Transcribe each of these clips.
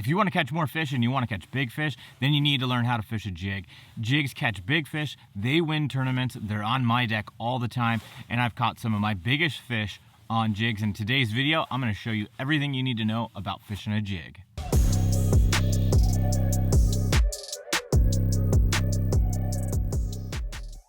If you want to catch more fish and you want to catch big fish, then you need to learn how to fish a jig. Jigs catch big fish, they win tournaments, they're on my deck all the time, and I've caught some of my biggest fish on jigs. In today's video, I'm going to show you everything you need to know about fishing a jig.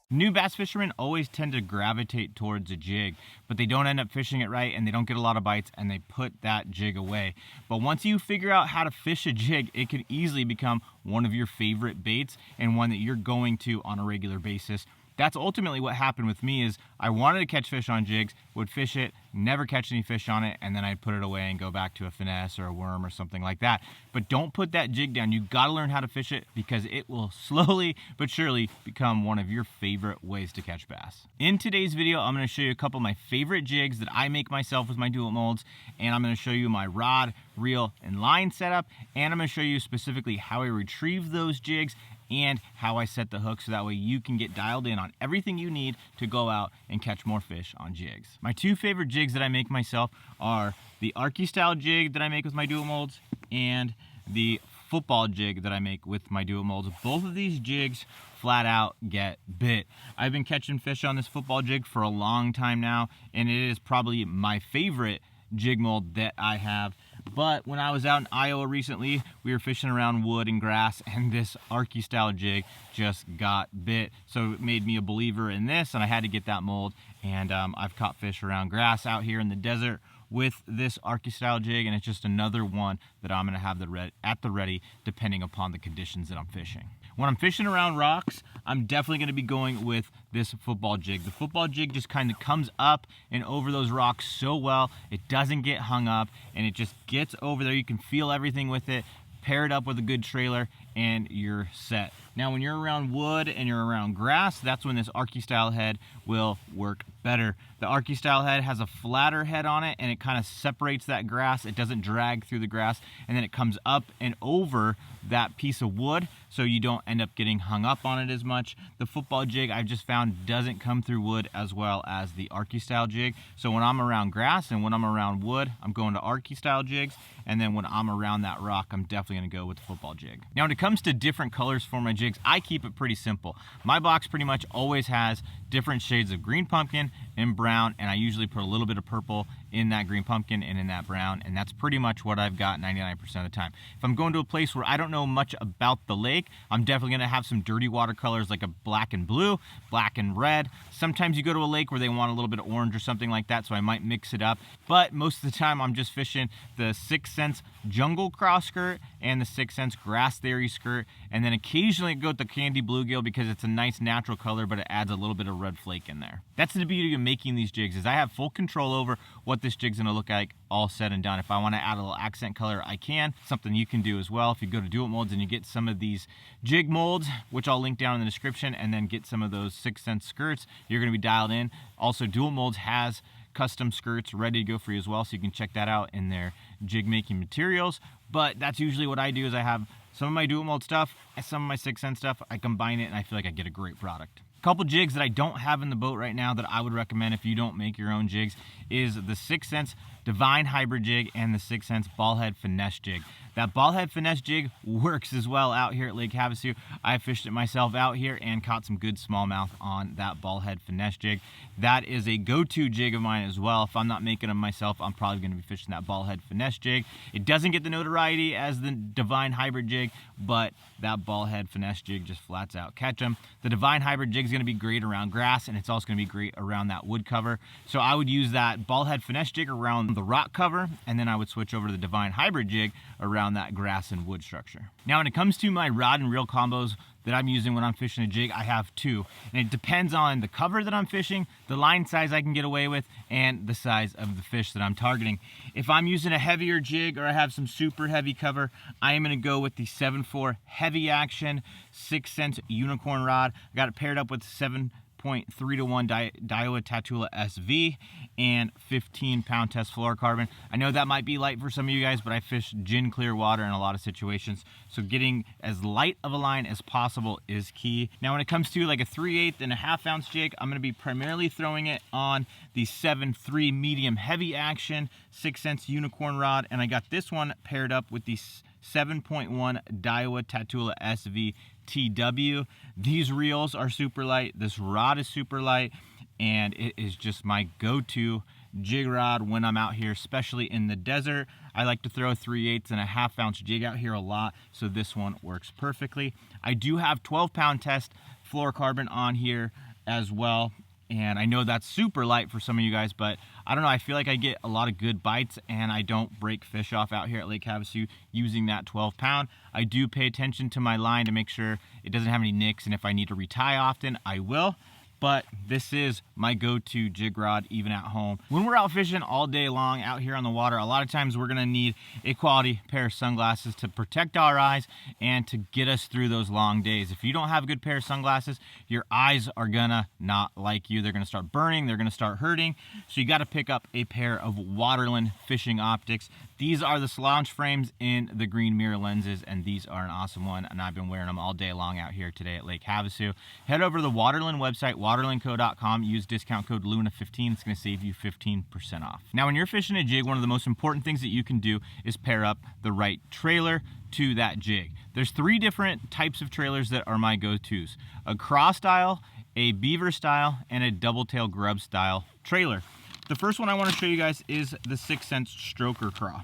New bass fishermen always tend to gravitate towards a jig, but they don't end up fishing it right and they don't get a lot of bites and they put that jig away. But once you figure out how to fish a jig, it can easily become one of your favorite baits and one that you're going to on a regular basis. That's ultimately what happened with me. Is I wanted to catch fish on jigs, would fish it, never catch any fish on it, and then I'd put it away and go back to a finesse or a worm or something like that. But don't put that jig down. You got to learn how to fish it because it will slowly but surely become one of your favorite ways to catch bass. In today's video, I'm going to show you a couple of my favorite jigs that I make myself with my Dual Molds, and I'm going to show you my rod, reel, and line setup, and I'm going to show you specifically how I retrieve those jigs and how I set the hook so that way you can get dialed in on everything you need to go out and catch more fish on jigs. My two favorite jigs that I make myself are the arky style jig that I make with my Dual Molds and the football jig that I make with my Dual Molds. Both of these jigs flat out get bit. I've been catching fish on this football jig for a long time now, and it is probably my favorite jig mold that I have. But when I was out in Iowa recently, we were fishing around wood and grass, and this arky style jig just got bit. So it made me a believer in this, and I had to get that mold. And I've caught fish around grass out here in the desert with this arky style jig, and it's just another one that I'm gonna have at the ready depending upon the conditions that I'm fishing. When I'm fishing around rocks, I'm definitely gonna be going with this football jig. The football jig just kind of comes up and over those rocks so well. It doesn't get hung up, and it just gets over there. You can feel everything with it. Pair it up with a good trailer and you're set. Now when you're around wood and you're around grass, that's when this arky style head will work better. The arky style head has a flatter head on it, and it kind of separates that grass. It doesn't drag through the grass, and then it comes up and over that piece of wood, so you don't end up getting hung up on it as much. The football jig I've just found doesn't come through wood as well as the arky style jig. So when I'm around grass and when I'm around wood, I'm going to arky style jigs, and then when I'm around that rock, I'm definitely gonna go with the football jig. Now when it comes to different colors for my jigs, I keep it pretty simple. My box pretty much always has different shades of green pumpkin and brown, and I usually put a little bit of purple in that green pumpkin and in that brown, and that's pretty much what I've got 99% of the time. If I'm going to a place where I don't know much about the lake, I'm definitely gonna have some dirty watercolors like a black and blue, black and red. Sometimes you go to a lake where they want a little bit of orange or something like that, so I might mix it up. But most of the time I'm just fishing the 6 cents jungle cross skirt and the 6 cents grass theory skirt, and then occasionally go with the candy bluegill because it's a nice natural color, but it adds a little bit of red flake in there. That's the beauty of making these jigs, is I have full control over what this jig's gonna look like all said and done. If I wanna add a little accent color, I can. Something you can do as well. If you go to Dual Molds and you get some of these jig molds, which I'll link down in the description, and then get some of those 6 cents skirts, you're gonna be dialed in. Also, Dual Molds has custom skirts ready to go for you as well, so you can check that out in their jig making materials. But that's usually what I do, is I have some of my Dual Mold stuff and some of my 6 cent stuff. I combine it and I feel like I get a great product. A couple jigs that I don't have in the boat right now that I would recommend if you don't make your own jigs is the 6 cents Divine Hybrid Jig and the 6 cents Ball Head Finesse Jig. That Ball Head Finesse Jig works as well out here at Lake Havasu. I fished it myself out here and caught some good smallmouth on that Ball Head Finesse Jig. That is a go-to jig of mine as well. If I'm not making them myself, I'm probably going to be fishing that Ball Head Finesse Jig. It doesn't get the notoriety as the Divine Hybrid Jig, but that Ball Head Finesse Jig just flats out catch them. The Divine Hybrid Jig is going to be great around grass, and it's also going to be great around that wood cover. So I would use that Ball Head Finesse Jig around the rock cover, and then I would switch over to the Divine Hybrid Jig around that grass and wood structure. Now when it comes to my rod and reel combos that I'm using when I'm fishing a jig, I have two, and it depends on the cover that I'm fishing, the line size I can get away with, and the size of the fish that I'm targeting. If I'm using a heavier jig or I have some super heavy cover, I am going to go with the 7.4 heavy action 6 cents unicorn rod. I got it paired up with 7.3-to-1 Daiwa Tatula SV and 15-pound test fluorocarbon. I know that might be light for some of you guys, but I fish gin clear water in a lot of situations, so getting as light of a line as possible is key. Now when it comes to like a 3/8 and a half ounce jig, I'm going to be primarily throwing it on the 7.3 medium heavy action 6 cents unicorn rod, and I got this one paired up with the 7.1 Daiwa Tatula SV TW. These reels are super light, this rod is super light, and it is just my go-to jig rod when I'm out here, especially in the desert. I like to throw 3/8 and a 1/2 ounce jig out here a lot, so this one works perfectly. I do have 12-pound test fluorocarbon on here as well, and I know that's super light for some of you guys, but I don't know, I feel like I get a lot of good bites and I don't break fish off out here at Lake Havasu using that 12-pound. I do pay attention to my line to make sure it doesn't have any nicks, and if I need to retie often, I will. But this is my go-to jig rod even at home. When we're out fishing all day long out here on the water, a lot of times we're gonna need a quality pair of sunglasses to protect our eyes and to get us through those long days. If you don't have a good pair of sunglasses, your eyes are gonna not like you. They're gonna start burning, they're gonna start hurting. So you gotta pick up a pair of Waterland fishing optics. These are the slouch frames in the green mirror lenses, and these are an awesome one, and I've been wearing them all day long out here today at Lake Havasu. Head over to the Waterland website, waterlandco.com, use discount code LUNA15. It's going to save you 15% off. Now, when you're fishing a jig, one of the most important things that you can do is pair up the right trailer to that jig. There's 3 different types of trailers that are my go-tos: a craw style, a beaver style, and a double tail grub style trailer. The first one I want to show you guys is the 6 cent stroker craw.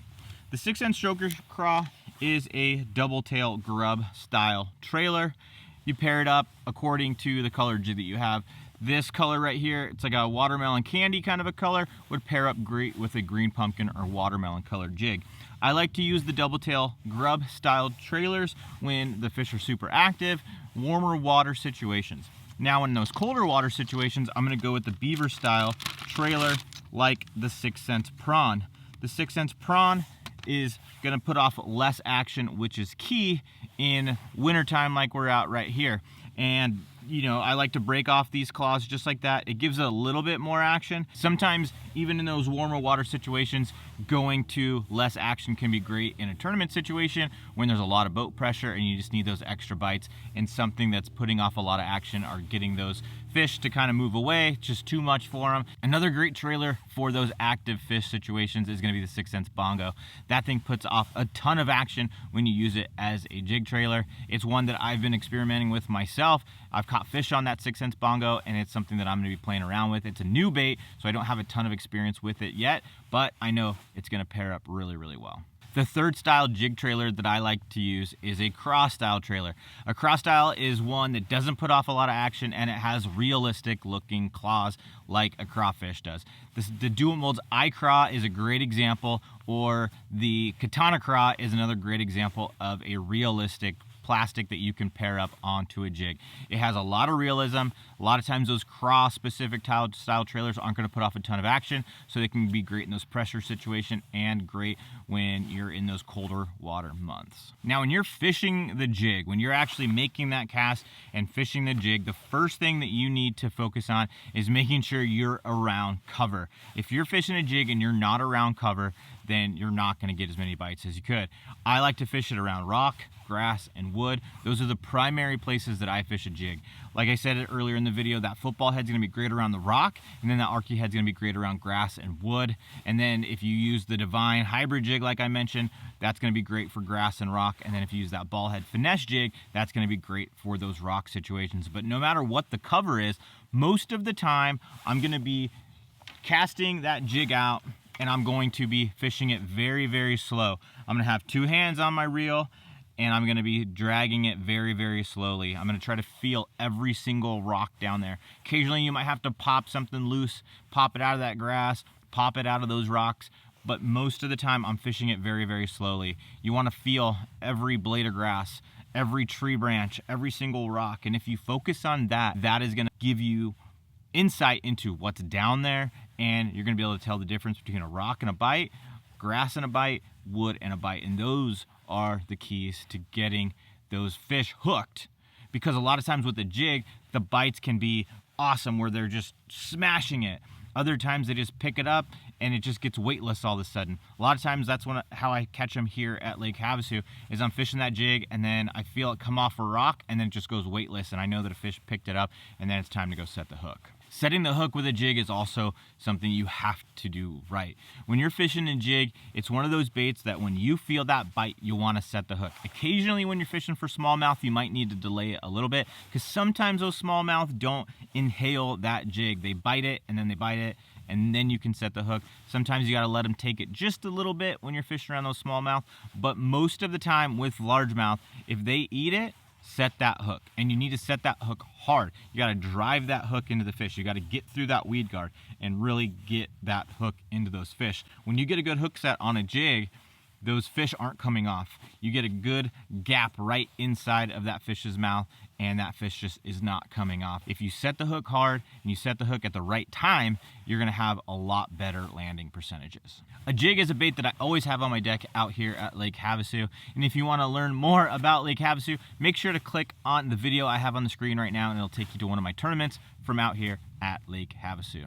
The 6 cent stroker craw is a double tail grub style trailer. You pair it up according to the color jig that you have. This color right here, it's like a watermelon candy kind of a color, would pair up great with a green pumpkin or watermelon colored jig. I like to use the double tail grub style trailers when the fish are super active, warmer water situations. Now in those colder water situations, I'm gonna go with the beaver style trailer like the 6 cent prawn. The 6 cent prawn is gonna put off less action, which is key in wintertime like we're out right here. And you know, I like to break off these claws just like that. It gives a little bit more action. Sometimes even in those warmer water situations, going to less action can be great in a tournament situation when there's a lot of boat pressure and you just need those extra bites and something that's putting off a lot of action or getting those fish to kind of move away, just too much for them. Another great trailer for those active fish situations is going to be the 6 cents bongo. That thing puts off a ton of action when you use it as a jig trailer. It's one that I've been experimenting with myself. I've caught fish on that 6 cents bongo, and it's something that I'm going to be playing around with. It's a new bait, so I don't have a ton of experience with it yet, but I know it's going to pair up really, really well. The third style jig trailer that I like to use is a craw style trailer. A craw style is one that doesn't put off a lot of action, and it has realistic looking claws like a crawfish does. The Dual Mold's Icraw is a great example, or the Katana Craw is another great example of a realistic plastic that you can pair up onto a jig. It has a lot of realism. A lot of times those craw specific style trailers aren't going to put off a ton of action, so they can be great in those pressure situations and great when you're in those colder water months. Now when you're fishing the jig, when you're actually making that cast and fishing the jig, the first thing that you need to focus on is making sure you're around cover. If you're fishing a jig and you're not around cover, then you're not going to get as many bites as you could. I like to fish it around rock, grass, and wood. Those are the primary places that I fish a jig. Like I said earlier in the video, that football head's gonna be great around the rock, and then that arky head's gonna be great around grass and wood. And then if you use the Divine hybrid jig, like I mentioned, that's gonna be great for grass and rock. And then if you use that ball head finesse jig, that's gonna be great for those rock situations. But no matter what the cover is, most of the time, I'm gonna be casting that jig out, and I'm going to be fishing it very, very slow. I'm gonna have 2 hands on my reel, and I'm gonna be dragging it very, very slowly. I'm gonna try to feel every single rock down there. Occasionally you might have to pop something loose, pop it out of that grass, pop it out of those rocks, but most of the time I'm fishing it very, very slowly. You wanna feel every blade of grass, every tree branch, every single rock, and if you focus on that, that is gonna give you insight into what's down there, and you're gonna be able to tell the difference between a rock and a bite, grass and a bite, wood and a bite. And those are the keys to getting those fish hooked, because a lot of times with the jig, the bites can be awesome where they're just smashing it. Other times they just pick it up and it just gets weightless all of a sudden. A lot of times that's how I catch them here at Lake Havasu, is I'm fishing that jig and then I feel it come off a rock and then it just goes weightless, and I know that a fish picked it up, and then it's time to go set the hook. Setting the hook with a jig is also something you have to do right. When you're fishing a jig, it's one of those baits that when you feel that bite, you want to set the hook. Occasionally when you're fishing for smallmouth, you might need to delay it a little bit because sometimes those smallmouth don't inhale that jig. They bite it and then they bite it and then you can set the hook. Sometimes you got to let them take it just a little bit when you're fishing around those smallmouth, but most of the time with largemouth, if they eat it, set that hook. And you need to set that hook hard. You got to drive that hook into the fish. You got to get through that weed guard and really get that hook into those fish. When you get a good hook set on a jig, those fish aren't coming off. You get a good gap right inside of that fish's mouth and that fish just is not coming off. If you set the hook hard and you set the hook at the right time, you're gonna have a lot better landing percentages. A jig is a bait that I always have on my deck out here at Lake Havasu. And if you wanna learn more about Lake Havasu, make sure to click on the video I have on the screen right now and it'll take you to one of my tournaments from out here at Lake Havasu.